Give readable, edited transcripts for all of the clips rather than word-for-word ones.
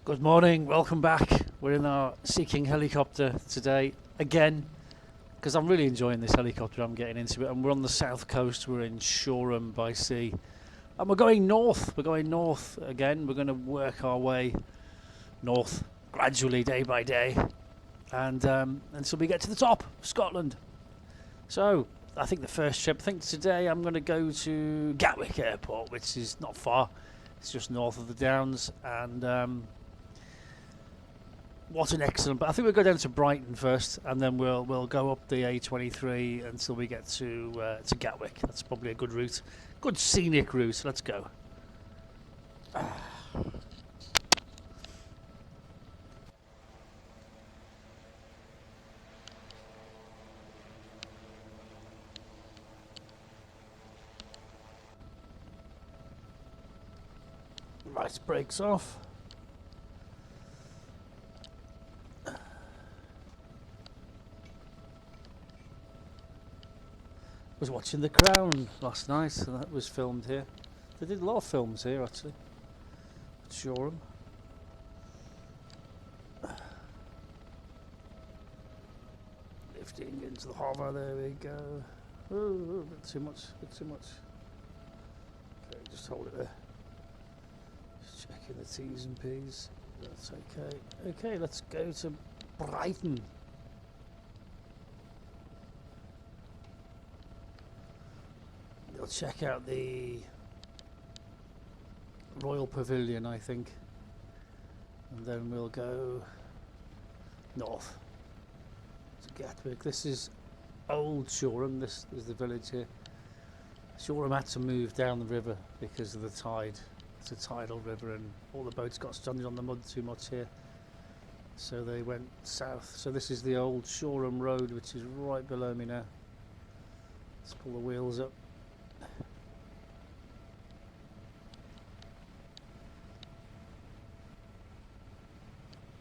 Good morning, welcome back. We're in our Seeking helicopter today again because I'm really enjoying this helicopter. I'm getting into it, and we're on the south coast. We're in Shoreham by sea, and we're going north. We're going north again. We're going to work our way north gradually, day by day, and until we get to the top of Scotland. So I think the first trip. I think today I'm going to go to Gatwick Airport, which is not far. It's just north of the Downs, and what an excellent! But I think we'll go down to Brighton first, and then we'll go up the A23 until we get to Gatwick. That's probably a good route, good scenic route. Let's go. Right, brakes off. Was watching The Crown last night, and that was filmed here. They did a lot of films here actually at Shoreham. Lifting into the harbour, there we go. Ooh, a bit too much, Okay, just hold it there. Just checking the T's and P's. That's okay. Okay, let's go to Brighton. We'll check out the Royal Pavilion, I think, and then we'll go north to Gatwick. This is old Shoreham. This is the village here. Shoreham had to move down the river because of the tide. It's a tidal river, and all the boats got stranded on the mud too much here, so they went south. So this is the old Shoreham Road, which is right below me now. Let's pull the wheels up.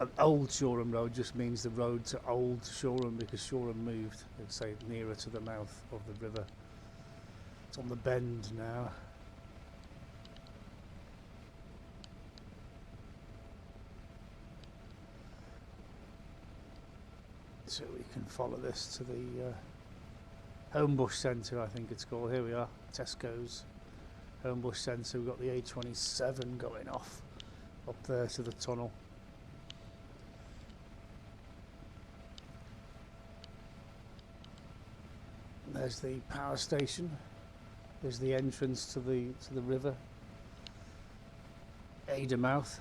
An old Shoreham Road just means the road to old Shoreham, because Shoreham moved, let's say, nearer to the mouth of the river. It's on the bend now. So we can follow this to the Homebush Centre, I think it's called. Here we are, Tesco's Homebush Centre. We've got the A27 going off up there to the tunnel. There's the power station. There's the entrance to the river. Adamouth.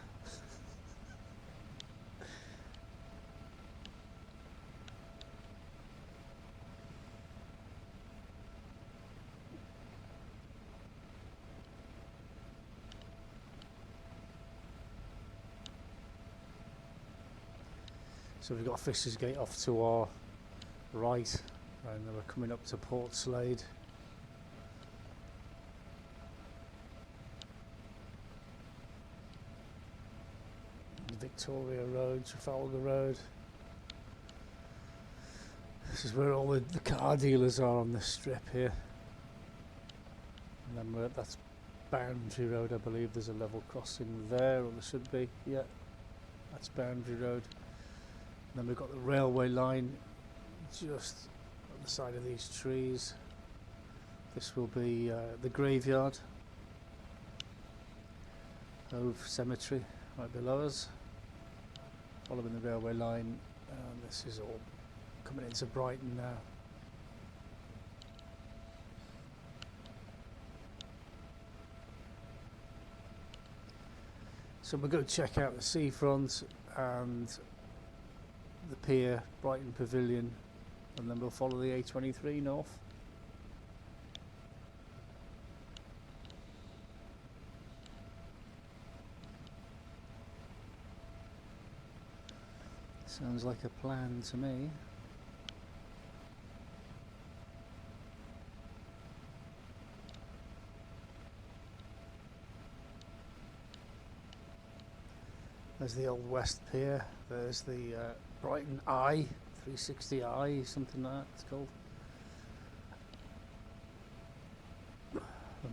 So we've got Fisher's Gate off to our right, and then we're coming up to Port Slade. Victoria Road, Trafalgar Road. This is where all the car dealers are on this strip here. And then that's Boundary Road, I believe. There's a level crossing there, or there should be. Yeah, that's Boundary Road. And then we've got the railway line just on the side of these trees. This will be the graveyard. Hove Cemetery right below us. Following the railway line, and this is all coming into Brighton now. So we'll go check out the seafront and the pier, Brighton Pavilion, and then we'll follow the A23 north. Sounds like a plan to me. There's the Old West Pier. There's the Brighton Eye, 360i, something like that it's called.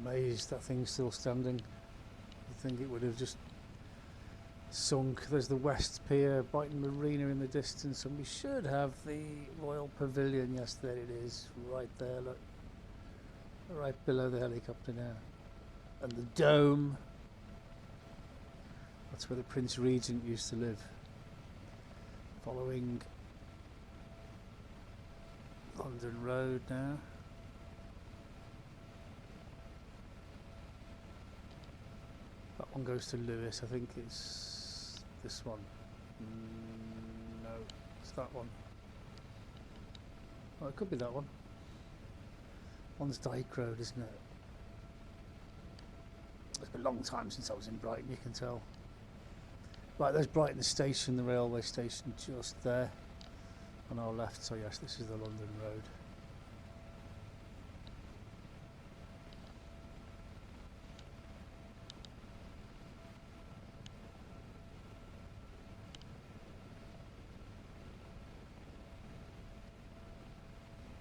Amazed that thing's still standing. I think it would have just sunk. There's the West Pier, Brighton Marina in the distance, and we should have the Royal Pavilion. Yes, there it is, right there, look. Right below the helicopter now. And the dome. That's where the Prince Regent used to live. Following London Road now. That one goes to Lewis, I think it's this one. No, it's that one. Oh, it could be that one. One's Dyke Road, isn't it? It's been a long time since I was in Brighton, you can tell. Right, there's Brighton Station, the railway station just there on our left. So yes, this is the London Road.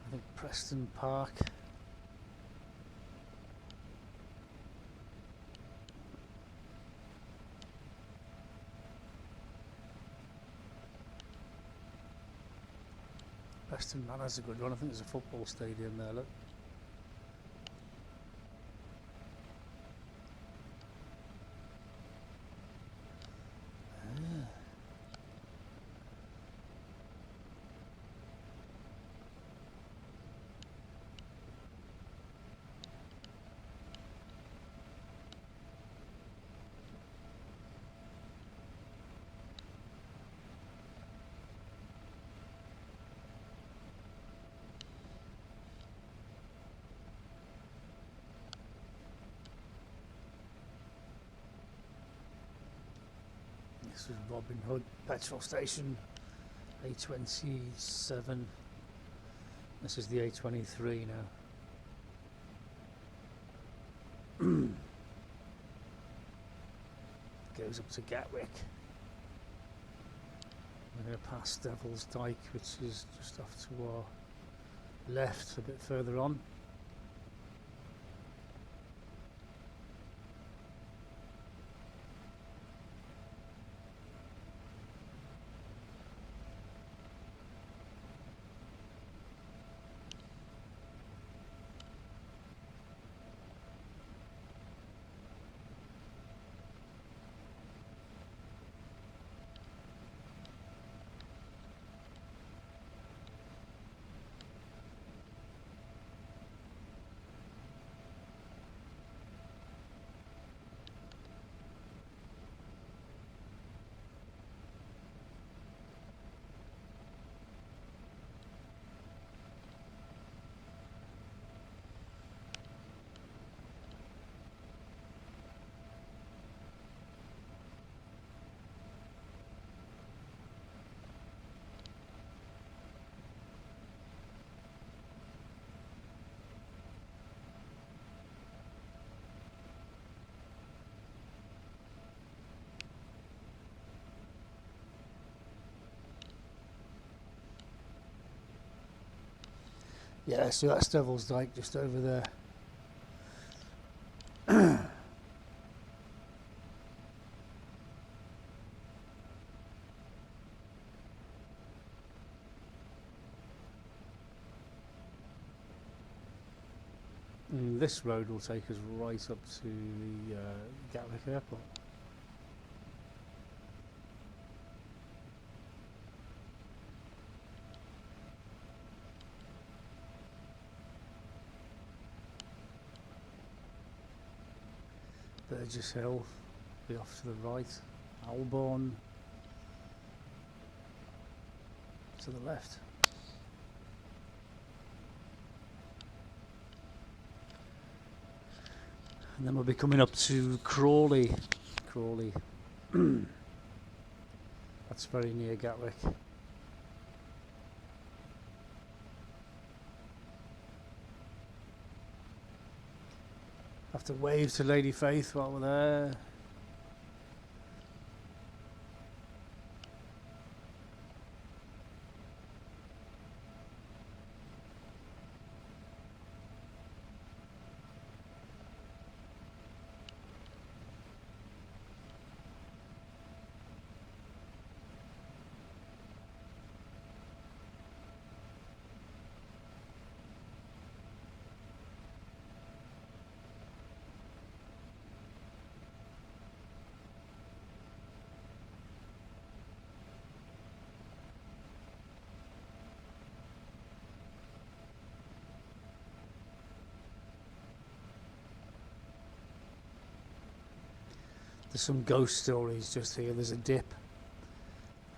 I think Preston Park. Preston Manor's a good one. I think there's a football stadium there, look. This is Robin Hood petrol station, A27. This is the A23 now. Goes up to Gatwick. We're going to pass Devil's Dyke, which is just off to our left, a bit further on. Yeah, so that's Devil's Dyke just over there. And this road will take us right up to the Gatwick Airport. Burgess Hill, be off to the right. Albourne to the left. And then we'll be coming up to Crawley. Crawley. That's very near Gatwick. Have to wave to Lady Faith while we're there. There's some ghost stories just here. There's a dip,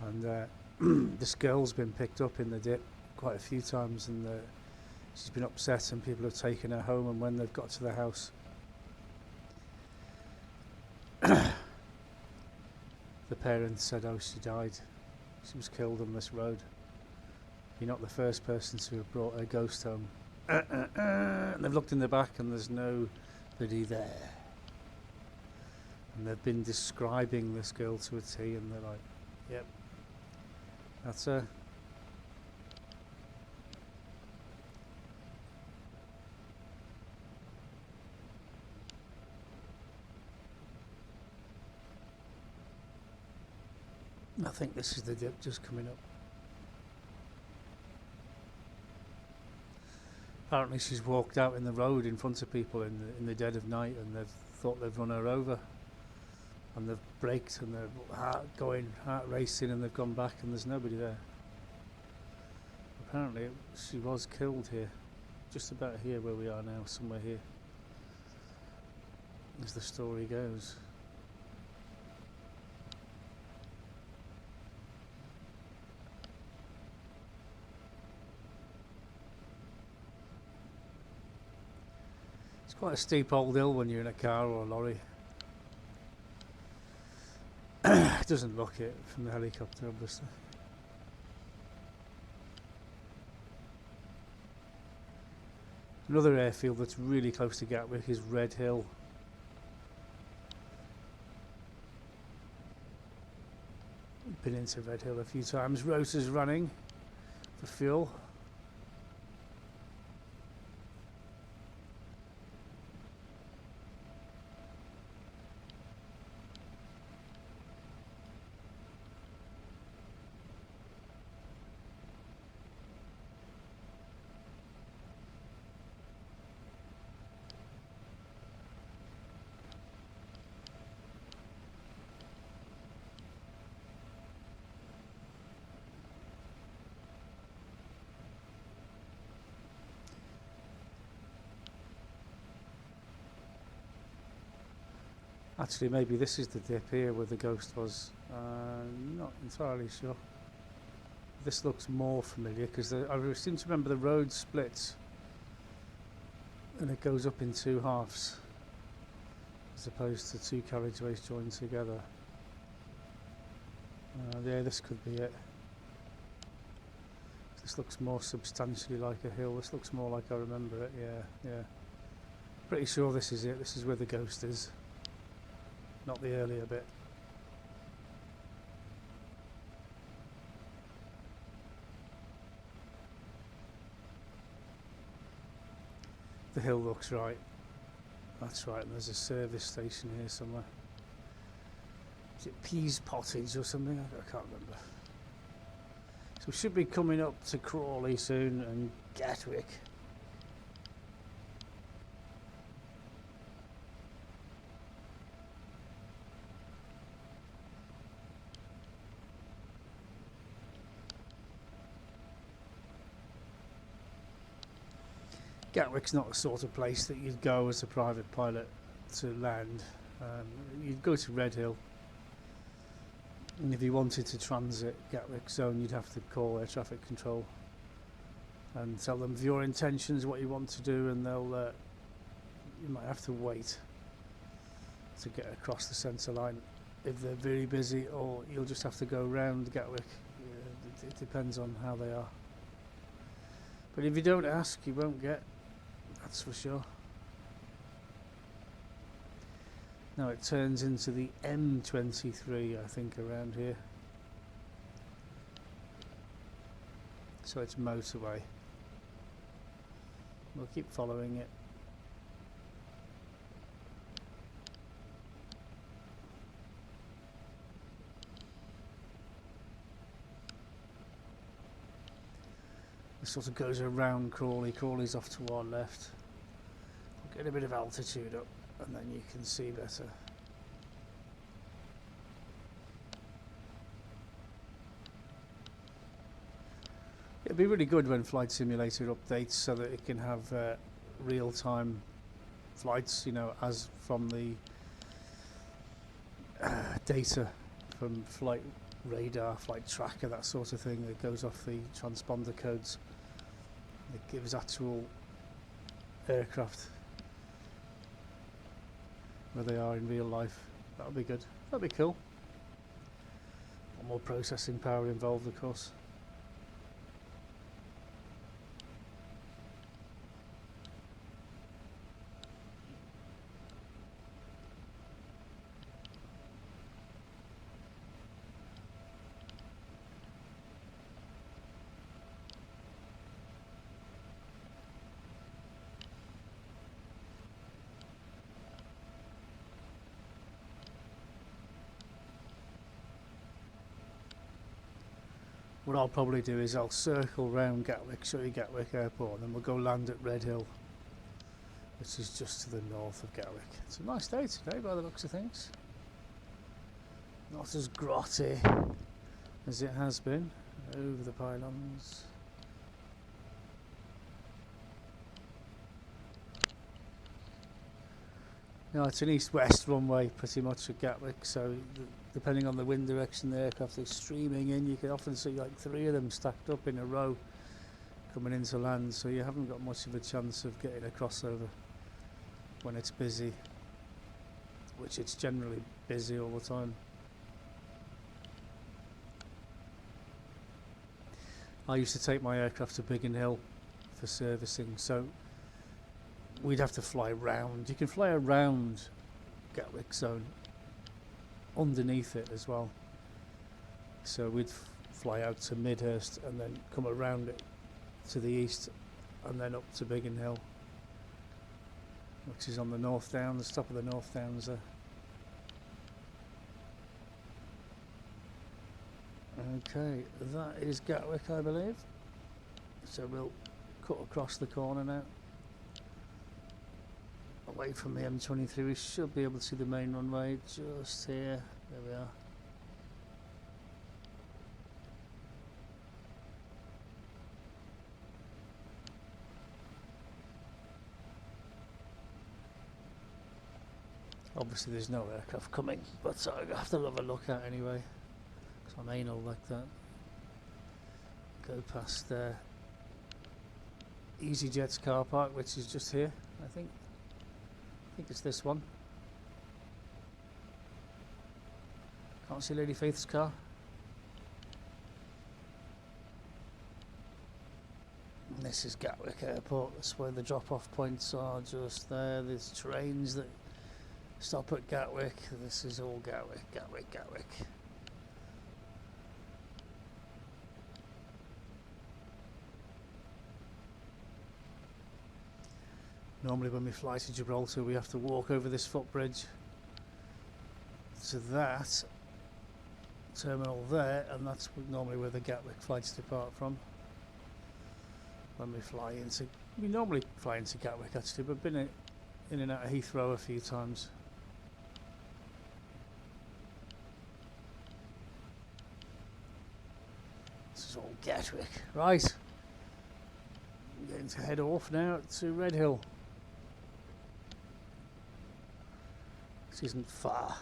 and this girl's been picked up in the dip quite a few times, and she's been upset, and people have taken her home, and when they've got to the house, the parents said, oh, she died. She was killed on this road. You're not the first person to have brought a ghost home. And they've looked in the back and there's nobody there. And they've been describing this girl to a T, and they're like, yep, that's her. I think this is the dip just coming up. Apparently she's walked out in the road in front of people in the dead of night, and they've thought they've run her over, and they've braked, and they're heart racing, and they've gone back, and there's nobody there. Apparently she was killed here, just about here where we are now, somewhere here, as the story goes. It's quite a steep old hill when you're in a car or a lorry. It doesn't look it from the helicopter, obviously. Another airfield that's really close to Gatwick is Redhill. Been into Redhill a few times. Rotors running for fuel. Actually, maybe this is the dip here where the ghost was. Not entirely sure. This looks more familiar because I seem to remember the road splits and it goes up in two halves as opposed to two carriageways joined together. Yeah, this could be it. This looks more substantially like a hill. This looks more like I remember it. Yeah. Pretty sure this is it. This is where the ghost is. Not the earlier bit. The hill looks right. That's right, and there's a service station here somewhere. Is it Peas Pottage or something? I can't remember. So we should be coming up to Crawley soon and Gatwick. Gatwick's not the sort of place that you'd go as a private pilot to land. You'd go to Redhill, and if you wanted to transit Gatwick zone, you'd have to call air traffic control and tell them of your intentions, what you want to do, and they'll you might have to wait to get across the centre line if they're very busy, or you'll just have to go round Gatwick. It depends on how they are. But if you don't ask, you won't get. That's for sure. Now it turns into the M23, I think, around here. So it's motorway. We'll keep following it. It sort of goes around Crawley. Crawley's off to our left. We'll get a bit of altitude up and then you can see better. It'd be really good when Flight Simulator updates so that it can have real-time flights, you know, as from the data from flight radar, flight tracker, that sort of thing that goes off the transponder codes. It gives actual aircraft where they are in real life. That would be good. That would be cool. More processing power involved, of course. What I'll probably do is I'll circle round Gatwick, show you Gatwick Airport, and then we'll go land at Redhill, which is just to the north of Gatwick. It's a nice day today by the looks of things. Not as grotty as it has been over the pylons. No, it's an east-west runway pretty much at Gatwick, so depending on the wind direction the aircraft is streaming in, you can often see like 3 of them stacked up in a row coming into land, so you haven't got much of a chance of getting a crossover when it's busy, which it's generally busy all the time. I used to take my aircraft to Brighton Hill for servicing, so we'd have to fly round. You can fly around Gatwick Zone underneath it as well. So we'd fly out to Midhurst and then come around it to the east and then up to Brighton Hill, which is on the North Downs, top of the North Downs there. Okay, that is Gatwick, I believe. So we'll cut across the corner now, away from the M23. We should be able to see the main runway just here. There we are. Obviously there's no aircraft coming, but I have to have a look at anyway, because I'm anal like that. Go past EasyJet's car park, which is just here, I think it's this one. Can't see Lady Faith's car. And this is Gatwick Airport. That's where the drop-off points are, just there. There's trains that stop at Gatwick. This is all Gatwick, Gatwick, Gatwick. Normally when we fly to Gibraltar we have to walk over this footbridge to that terminal there, and that's normally where the Gatwick flights depart from. When we normally fly into Gatwick actually, but I've been in and out of Heathrow a few times. This is all Gatwick. Right, I'm going to head off now to Redhill. This isn't far.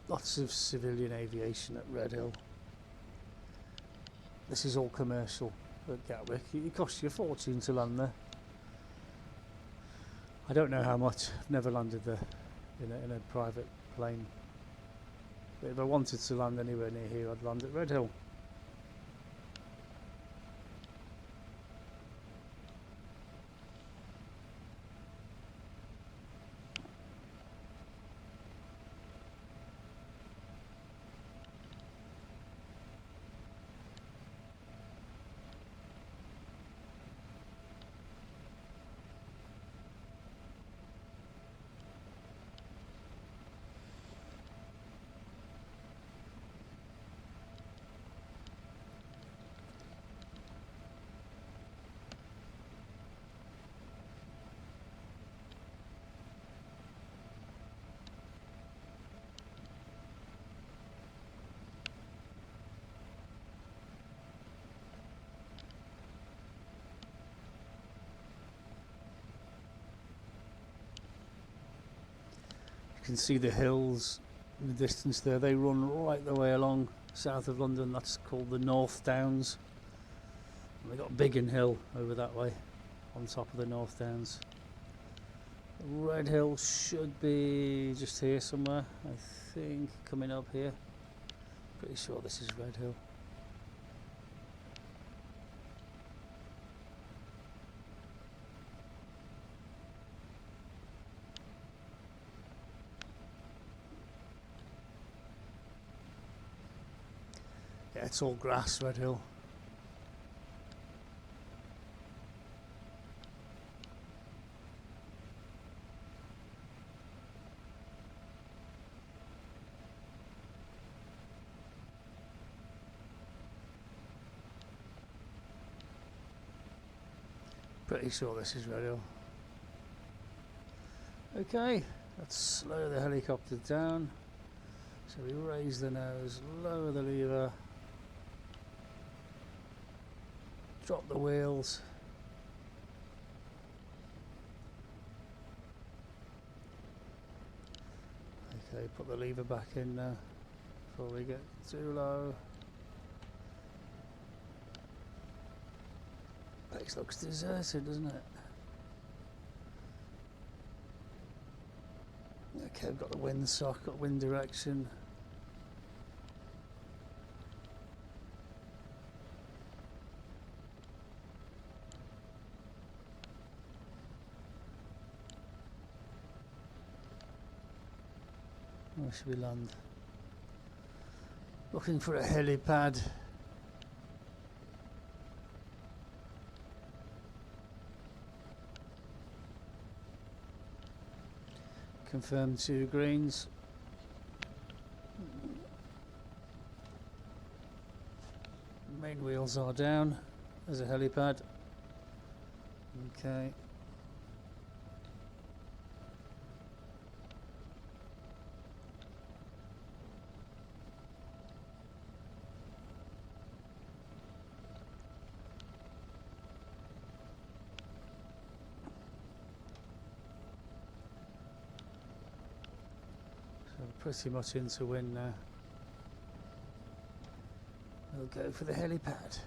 Lots of civilian aviation at Redhill. This is all commercial at Gatwick. It costs you a fortune to land there. I don't know how much. I've never landed there in a private plane. But if I wanted to land anywhere near here, I'd land at Redhill. can see the hills in the distance there. They run right the way along south of London. That's called the North Downs. And they got Biggin Hill over that way on top of the North Downs. Redhill should be just here somewhere, I think, coming up here. Pretty sure this is Redhill. Yeah, it's all grass, Redhill. Pretty sure this is Redhill. Okay, let's slow the helicopter down. So we raise the nose, lower the lever, drop the wheels. Okay, put the lever back in now before we get too low. Place looks deserted, doesn't it? Okay, I've got the wind sock, got wind direction. Where should we land? Looking for a helipad. Confirm 2 greens. Main wheels are down. There's a helipad. Okay. Pretty much into wind now. We'll go for the helipad.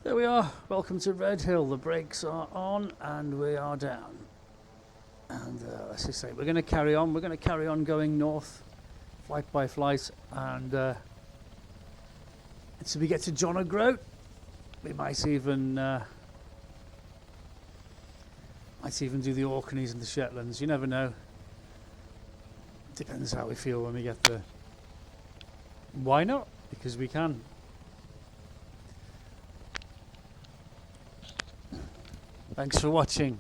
There we are, welcome to Redhill. The brakes are on and we are down. And let's just say we're going to carry on going north, flight by flight, and until we get to John O'Groat, we might even do the Orkneys and the Shetlands. You never know. Depends how we feel when we get there. Why not? Because we can. Thanks for watching.